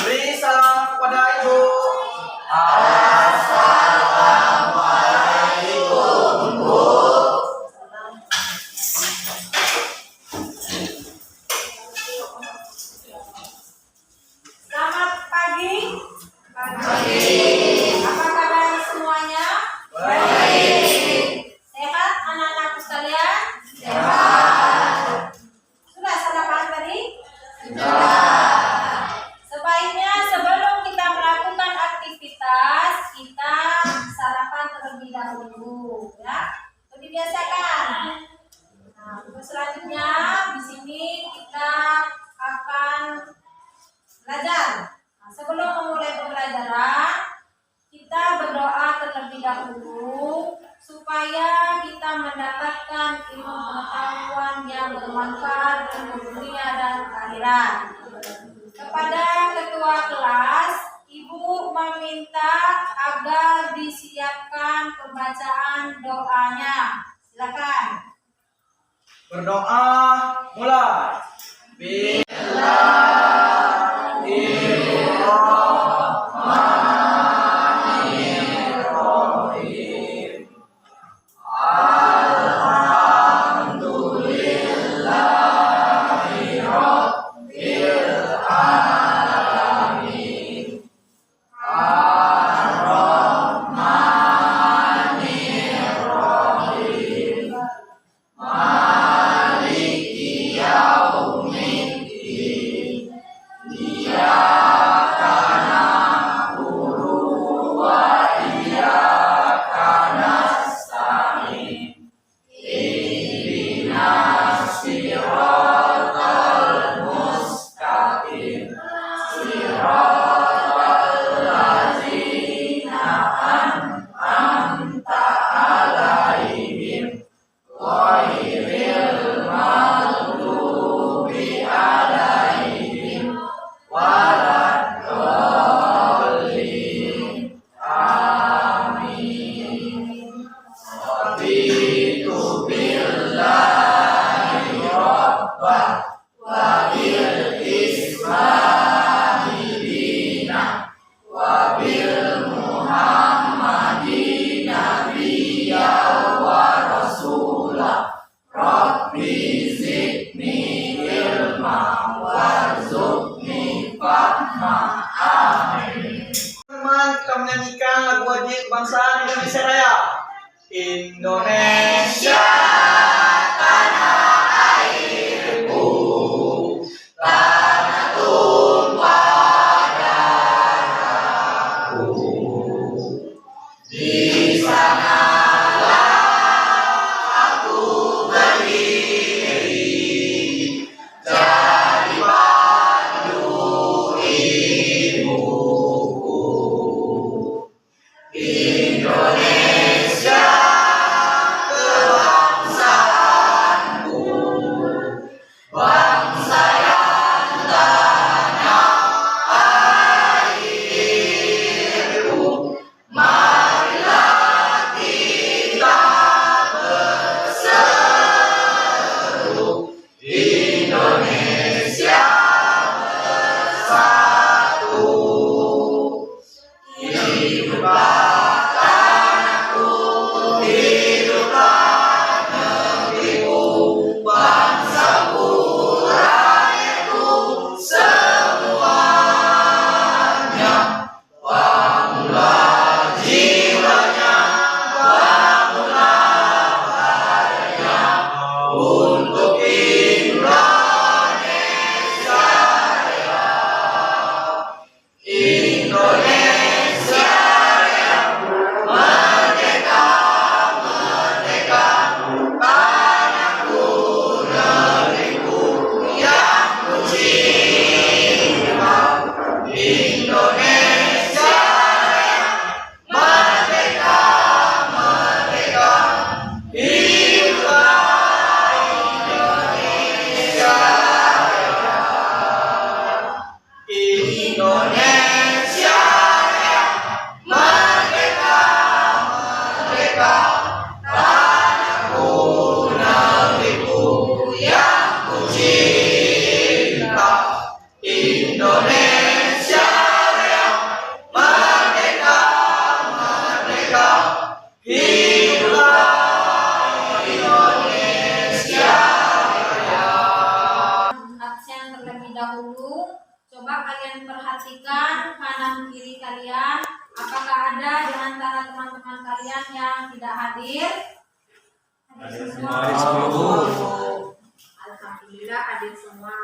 Beri salam kepada ibu. Selamat pagi. Apa kabar semuanya? Baik. Sehat anak-anakku sekalian? Sehat. Sudah sarapan tadi? Sebaiknya sebelum kita melakukan aktivitas, kita sarapan terlebih dahulu, ya. Itu dibiasakan. Nah, untuk selanjutnya di sini kita akan belajar. Nah, sebelum memulai pembelajaran, kita berdoa terlebih dahulu supaya kita mendapatkan ilmu pengetahuan yang bermanfaat untuk dunia dan akhirat. Kepada ketua kelas, Ibu meminta agar disiapkan pembacaan doanya. Silakan. Berdoa mulai. Teman, kita menyanyikan lagu wajib kebangsaan Indonesia Raya. Indonesia tanah airku, tanah tumpah darahku. Di sanalah aku berdiri, jadi pandu ibuku. Indonesia, perhatikan kanan kiri kalian. Apakah ada di antara teman-teman kalian yang tidak hadir? Hadir semua. Alhamdulillah hadir semua.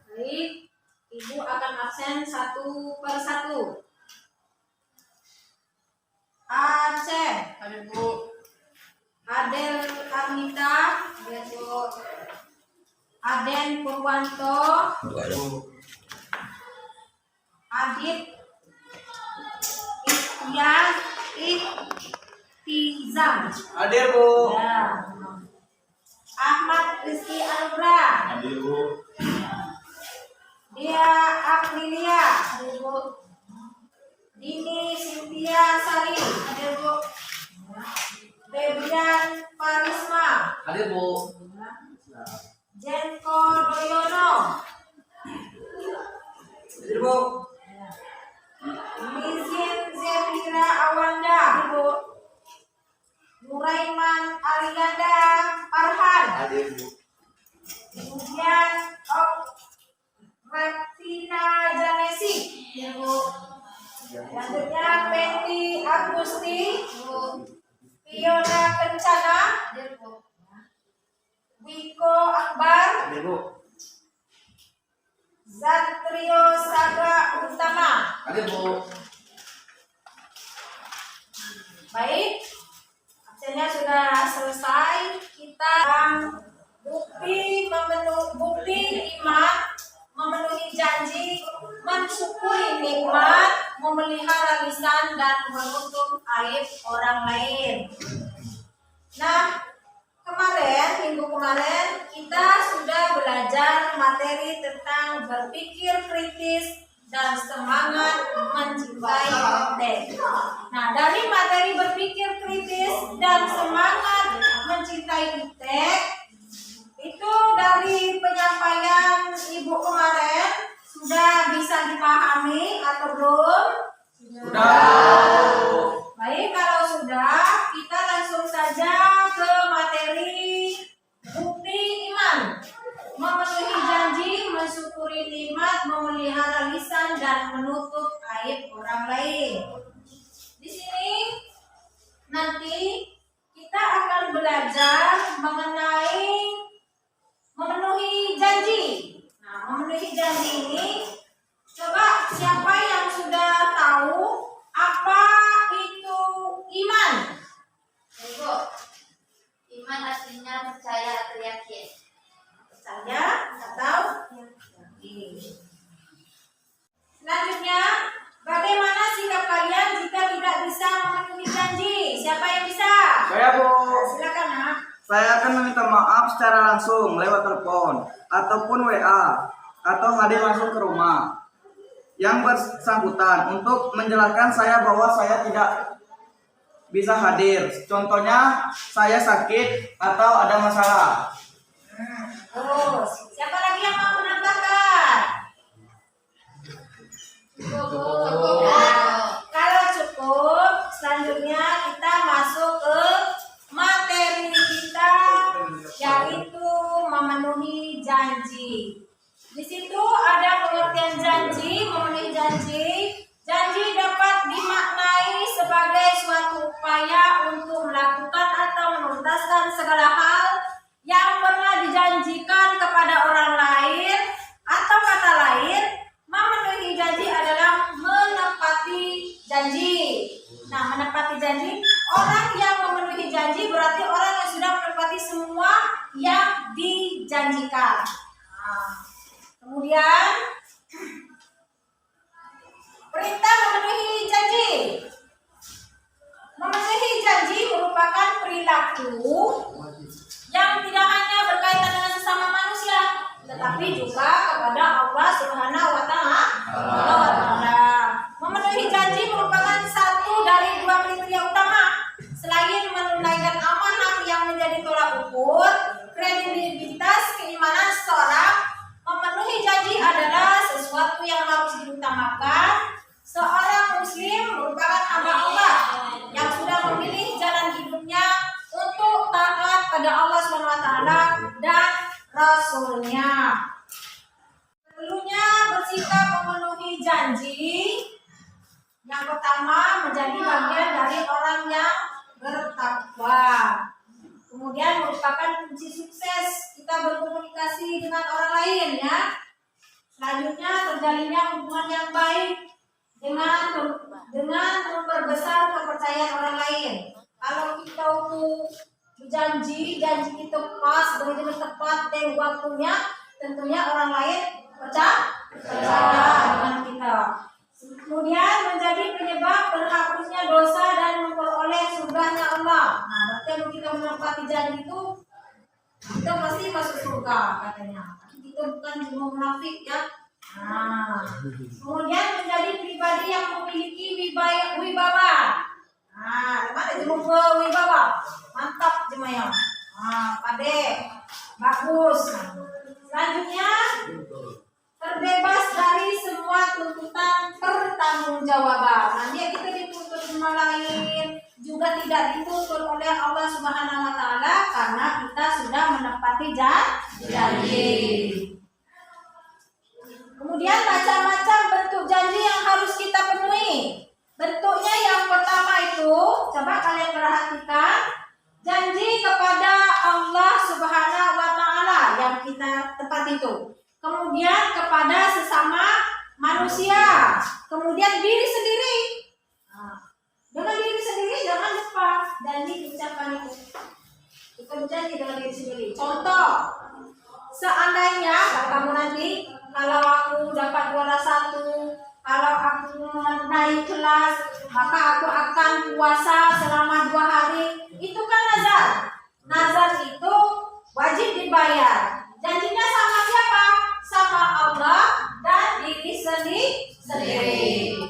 Baik, Ibu akan absen satu per satu. Aceh, hadir Bu. Adel Arnita, hadir Bu. Aden Purwanto, Adit Ihtizam, Hadir Bu. ya. Ahmad Rizky Anugrah, Hadir Bu. Dia Aprilia, hadir Bu. Dini Cynthia Sari, hadir Bu. Febrian Parisma, Hadir Bu. Jenko Doyono, Hadir Bu. Mizin Zefira Awanda, Ibu. Nuraiman Alianda Farhan, Hadir Bu. kemudian Rektina Janesi, Ibu. Selanjutnya Penti Agusti, Ibu. Fiona Kencana, Ibu. Wiko Akbar, Hadir Bu. Zatrio Saga Utama. Hadir Bu. Baik, absennya sudah selesai. Kita bukti iman, memenuhi janji, mensyukuri nikmat, memelihara lisan dan menutup aib orang lain. Nah, minggu kemarin kita sudah belajar materi tentang berpikir kritis dan semangat mencintai iptek. Nah, dari materi berpikir kritis dan semangat mencintai iptek itu dari penyampaian Ibu kemarin sudah bisa dipahami atau belum? Sudah. Baik, kalau sudah, kita langsung saja ke materi bukti iman. Memenuhi janji, mensyukuri nikmat, memelihara lisan dan menutup aib orang lain. Di sini nanti kita akan belajar mengenai memenuhi janji. Nah, memenuhi janji ini coba siapa yang sudah tahu apa itu iman? Ibu, Iman artinya percaya atau yakin. percaya atau yakin. Selanjutnya, bagaimana sikap kalian jika tidak bisa memenuhi janji? Siapa yang bisa? Saya Bu. Silakan, Nak. Saya akan meminta maaf secara langsung lewat telepon ataupun WA atau hadir langsung ke rumah yang bersangkutan untuk menjelaskan saya bahwa saya tidak bisa hadir. Contohnya saya sakit atau ada masalah. Terus, siapa lagi yang mau menambahkan? Kalau cukup, selanjutnya kita masuk ke materi kita, yaitu memenuhi janji. Di situ ada pengertian janji, memenuhi janji. Janji dapat dimaknai sebagai suatu upaya untuk melakukan atau menuntaskan segala hal yang pernah dijanjikan kepada orang lain, atau kata lain, memenuhi janji adalah menepati janji. Nah, menepati janji, orang yang memenuhi janji berarti orang yang sudah menepati semua yang dijanjikan. Nah, kemudian perintah memenuhi janji. Memenuhi janji merupakan perilaku yang tidak hanya berkaitan dengan sesama manusia, tetapi juga kepada Allah Subhanahu wa Ta'ala. Memenuhi janji merupakan satu dari dua kriteria utama. Selain menunaikan amanah yang menjadi tolak ukur kredibilitas keimanan seseorang, memenuhi janji adalah sesuatu yang harus diutamakan. Seorang muslim merupakan hamba Allah yang sudah memilih jalan hidupnya untuk taat pada Allah SWT dan Rasulnya. Perlunya bersikap memenuhi janji, yang pertama menjadi bagian dari orang yang bertakwa. Kemudian merupakan kunci sukses kita berkomunikasi dengan orang lain ya. Selanjutnya terjalinnya hubungan yang baik dengan memperbesar kepercayaan orang lain. Kalau kita janji kita pas, benar-benar tepat dan waktunya, tentunya orang lain percaya dengan kita. Kemudian menjadi penyebab terhapusnya dosa dan memperoleh surganya Allah. Nah, berarti kalau kita menepati janji itu, kita pasti masuk surga katanya. Kita bukan cuma munafik ya. Nah, kemudian menjadi pribadi yang memiliki wibawa. Nah, mana jemur wibawa? Mantap jemaya. Nah, pade, bagus. Selanjutnya terbebas dari semua tuntutan pertanggungjawaban. Nah, dia kita dituntut sama lain, juga tidak dituntut oleh Allah Subhanahu wa taala karena kita sudah menepati janji. Kemudian macam-macam bentuk janji yang harus kita penuhi. Bentuknya yang pertama itu, coba kalian perhatikan, janji kepada Allah Subhanahu wa taala yang kita tepati itu. Kemudian kepada sesama manusia, kemudian diri sendiri. Nah, dengan diri sendiri jangan lupa janji diucapkan itu. Kita berjanji dengan diri sendiri. Contoh, seandainya kamu nanti kalau aku dapat juara 1, kalau aku naik kelas, maka aku akan puasa selama 2 hari. Itu kan nazar. Nazar itu wajib dibayar. Janjinya sama siapa? Sama Allah dan diri sendiri.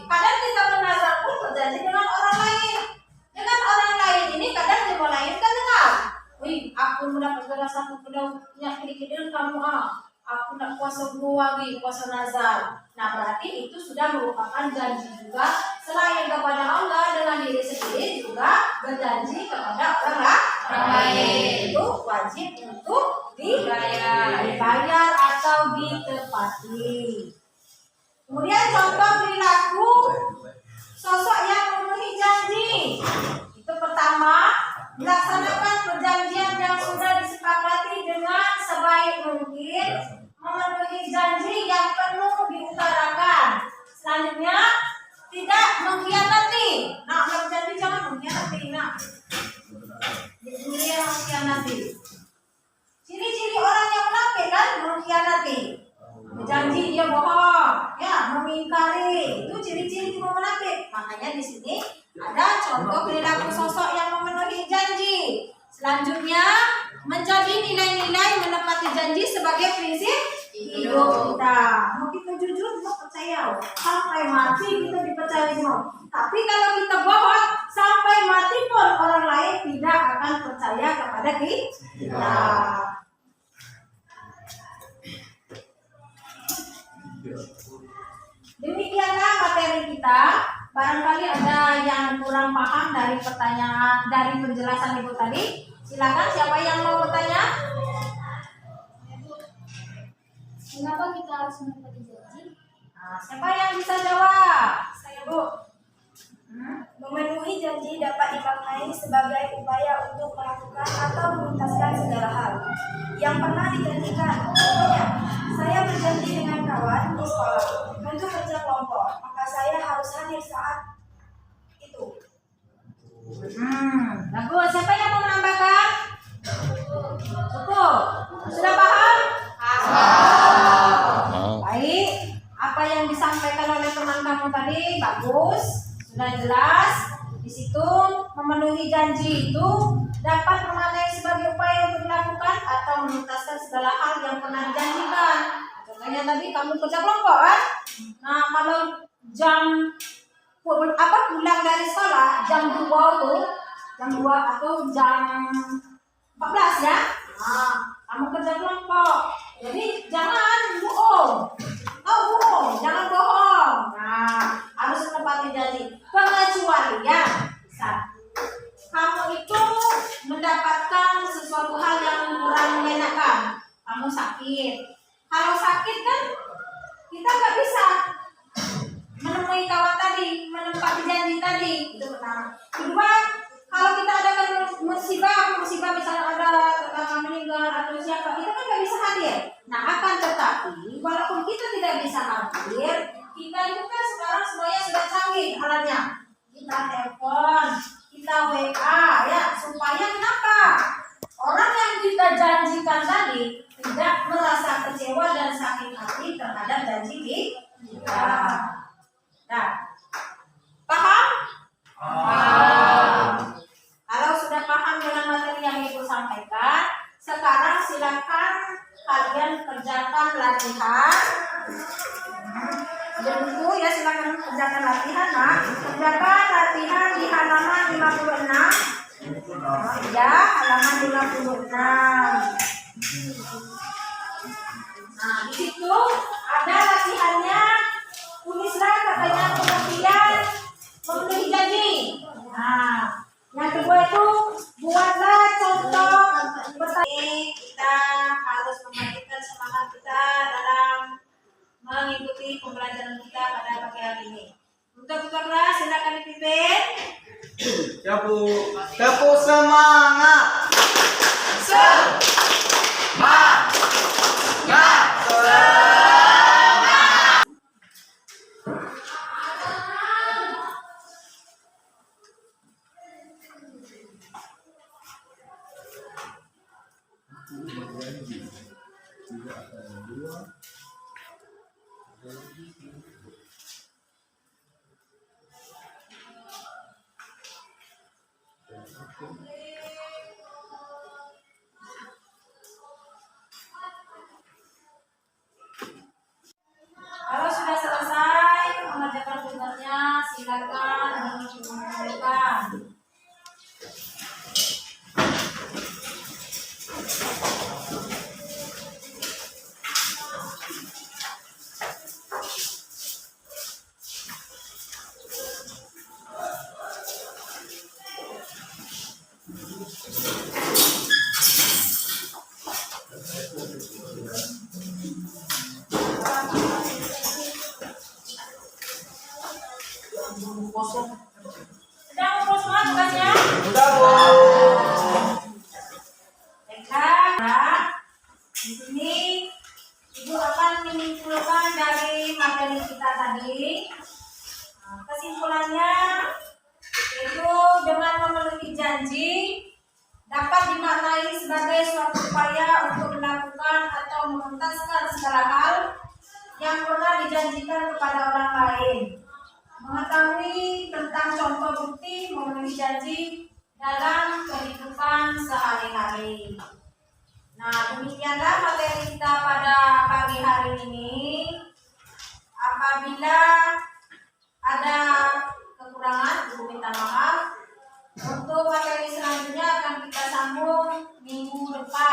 Kadang kita bernazar pun berjanji dengan orang lain. Dengan orang lain ini kadang yang lain kan dengar. Wih, aku mendapat juara 1 punya kiri-kiri kamu aku nak puasa 2 hari, puasa nazar. Nah, berarti itu sudah merupakan janji juga selain kepada Allah, dengan diri sendiri juga berjanji kepada orang lain. Itu wajib untuk dibayar atau ditepati. Kemudian contoh perilaku sosok yang memenuhi janji. Itu pertama, melaksanakan perjanjian yang sudah disepakati dengan sebaik mungkin, memenuhi janji yang penuh diutarakan. Selanjutnya, tidak mengkhianati. Nah, berjanji jangan mengkhianati. Nah, dia mengkhianati. Ciri-ciri orang yang munafik kan mengkhianati. Berjanji dia bohong, ya, mengingkari. Itu ciri-ciri orang munafik. Makanya di sini ada contoh perilaku sosok yang memenuhi janji. Selanjutnya, menjadi nilai-nilai menepati janji sebagai prinsip hidup kita. Mau kita jujur, kita percaya. Sampai mati kita dipercaya semua. Tapi kalau kita bohong, sampai mati pun orang lain tidak akan percaya kepada kita. Demikianlah materi kita. Barangkali ada yang kurang paham dari pertanyaan, dari penjelasan Ibu tadi. Silakan, siapa yang mau bertanya? Mengapa kita harus menepati janji? Nah, siapa yang bisa jawab? Saya, Bu. Memenuhi janji dapat dimaknai sebagai upaya untuk melakukan atau menuntaskan segala hal yang pernah dijanjikan. Contohnya, saya berjanji dengan kawan di sekolah untuk kerja kelompok, maka saya harus hadir saat itu. Bagus. Siapa yang mau menambahkan? Cukup. Sudah paham? Baik. Apa yang disampaikan oleh teman kamu tadi bagus, sudah jelas. Di situ memenuhi janji itu dapat memaknai sebagai upaya untuk melakukan atau menuntaskan segala hal yang pernah dijanjikan. Contohnya tadi kamu kerja kelompok kan? Nah, kalau jam pulang dari sekolah jam 2 tuh, jam 2 atau jam 14 ya. Nah, kamu kerja kelompok. Jadi jangan bohong. Jangan bohong. Nah, harus menepati janji. Pengecualian, kamu itu mendapatkan sesuatu hal yang kurang menyenangkan. Kamu sakit. Kalau sakit kan kita kita nggak bisa menemui kawan tadi, menempati janji tadi. Itu pertama. Kedua, kalau kita adakan musibah misalnya ada tetangga meninggal atau siapa, kita kan nggak bisa hadir. Nah, akan tetapi walaupun kita tidak bisa hadir, kita itu kan sekarang semuanya sudah canggih alatnya. Kita telepon, kita WA ya, supaya kenapa? Orang yang kita janjikan tadi tidak merasa kecewa dan sakit hati terhadap janji kita. Nah, paham? Kalau sudah paham dengan materi yang Ibu sampaikan, sekarang silakan kalian kerjakan latihan. Buku ya, silakan kerjakan latihan. Nah, kerjakan latihan di halaman 56. Ya, halaman 56. Nah, di situ ada latihannya. Tulislah katanya pengertian memenuhi janji. Nah, yang kedua itu buatlah contoh pertanyaan. Kita harus memastikan semangat kita dalam mengikuti pembelajaran kita pada pagi hari ini. Untuk buka kelas silakan dipimpin. Ya Bu, tepuk semangat. Kalau sudah selesai mengerjakan tugasnya, silakan dimulaikan. Sedang ngumpul semua tugasnya? Udah Bu. Baiklah, di sini Ibu akan menyimpulkan dari materi kita tadi. Nah, kesimpulannya yaitu dengan memenuhi janji dapat dimaknai sebagai suatu upaya untuk melakukan atau menuntaskan segala hal yang pernah dijanjikan kepada orang lain. Mengetahui tentang contoh bukti memenuhi janji dalam kehidupan sehari-hari. Nah, demikianlah materi kita pada pagi hari ini. Apabila ada kekurangan, Ibu minta maaf. Untuk materi selanjutnya akan kita sambung minggu depan.